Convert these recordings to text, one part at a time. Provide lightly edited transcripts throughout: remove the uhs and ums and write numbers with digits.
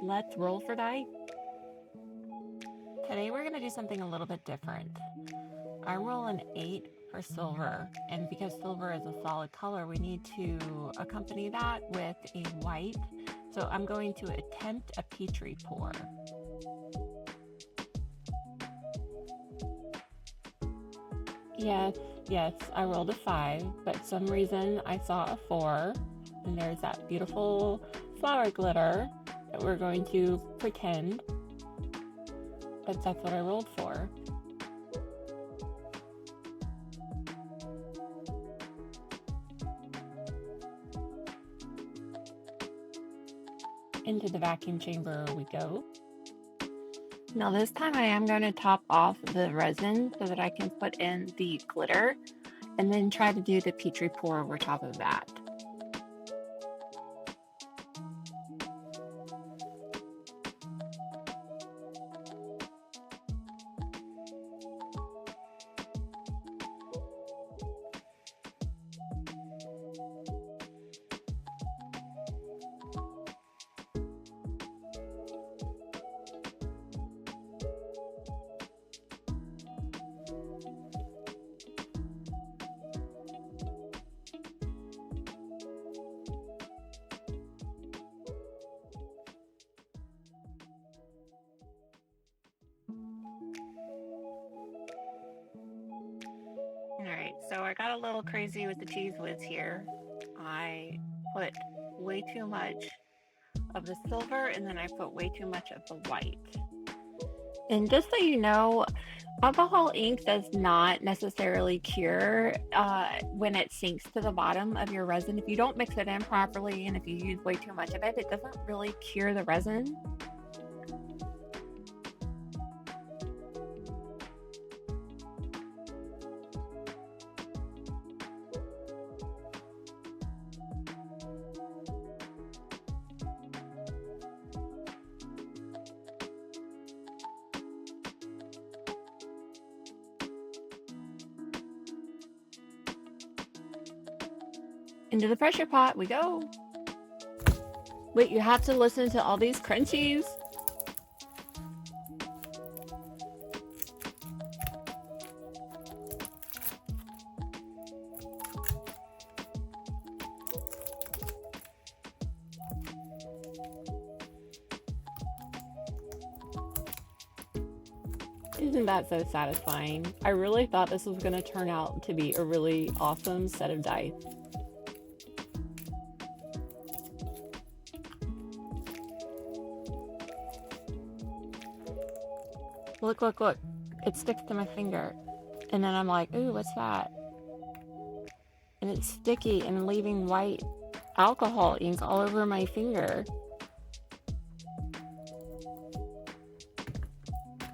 Let's roll for die. Today we're going to do something a little bit different. I roll an 8 for silver, and because silver is a solid color, we need to accompany that with a white. So I'm going to attempt a Petri pour. Yes, I rolled a 5, but some reason I saw a 4, and there's that beautiful flower glitter that we're going to pretend that that's what I rolled for. Into the vacuum chamber we go. Now this time I am going to top off the resin so that I can put in the glitter and then try to do the Petri pour over top of that. Alright, so I got a little crazy with the cheese whiz here. I put way too much of the silver and then I put way too much of the white. And just so you know, alcohol ink does not necessarily cure when it sinks to the bottom of your resin. If you don't mix it in properly and if you use way too much of it, it doesn't really cure the resin. Into the pressure pot we go. Wait, you have to listen to all these crunchies? Isn't that so satisfying? I really thought this was going to turn out to be a really awesome set of dice. Look. It sticks to my finger. And then I'm like, ooh, what's that? And it's sticky and leaving white alcohol ink all over my finger.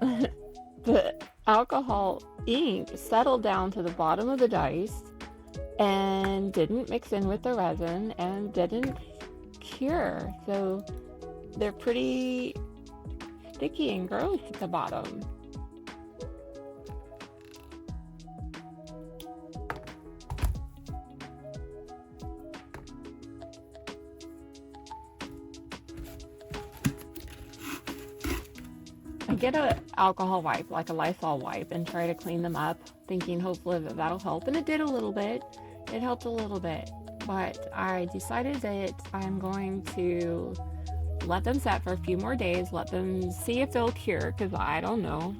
The alcohol ink settled down to the bottom of the dice and didn't mix in with the resin and didn't cure. So they're pretty sticky and gross at the bottom. I get a alcohol wipe, like a Lysol wipe, and try to clean them up, thinking hopefully that that'll help. And it did a little bit. It helped a little bit. But I decided that I'm going to let them set for a few more days, let them see if they'll cure, because I don't know.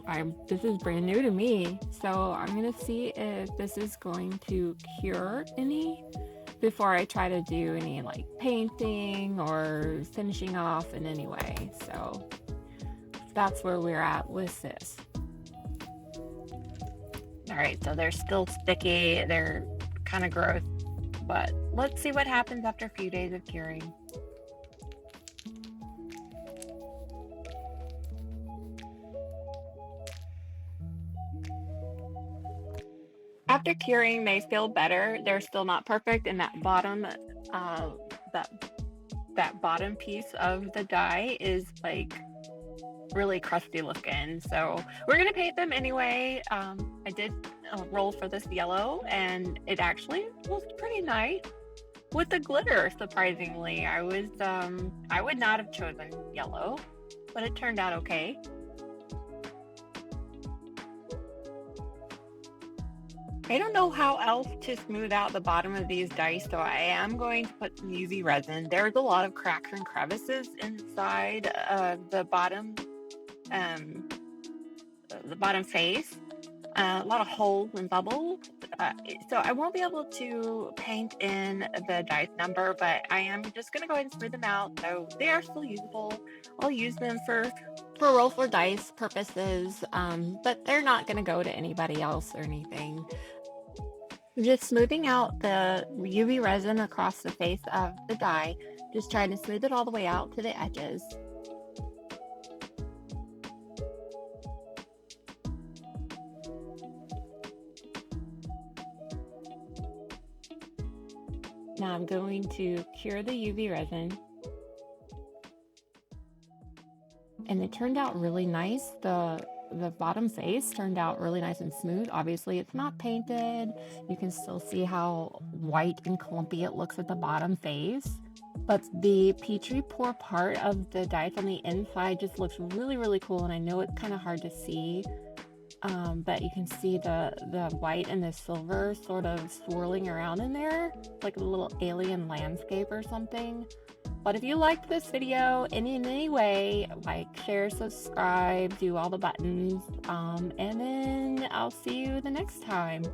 This is brand new to me. So I'm going to see if this is going to cure any before I try to do any like painting or finishing off in any way. So that's where we're at with this. All right, so they're still sticky. They're kind of gross, but let's see what happens after a few days of curing. After curing, they feel better. They're still not perfect, and that bottom, that bottom piece of the die is like really crusty looking. So we're gonna paint them anyway. I did roll for this yellow, and it actually looks pretty nice. with the glitter, surprisingly. I would not have chosen yellow, but it turned out okay. I don't know how else to smooth out the bottom of these dice, so I am going to put some UV resin. There's a lot of cracks and crevices inside um, the bottom face. A lot of holes and bubbles. So I won't be able to paint in the dice number, but I am just going to go ahead and smooth them out. So they are still usable. I'll use them for roll for dice purposes, but they're not going to go to anybody else or anything. Just smoothing out the UV resin across the face of the die. Just trying to smooth it all the way out to the edges. Now I'm going to cure the UV resin. And it turned out really nice. The bottom face turned out really nice and smooth. Obviously, it's not painted. You can still see how white and clumpy it looks at the bottom face. But the Petri pour part of the dice on the inside just looks really, really cool. And I know it's kind of hard to see, but you can see the white and the silver sort of swirling around in there, like a little alien landscape or something. But if you liked this video in any way, like, share, subscribe, do all the buttons, and then I'll see you the next time.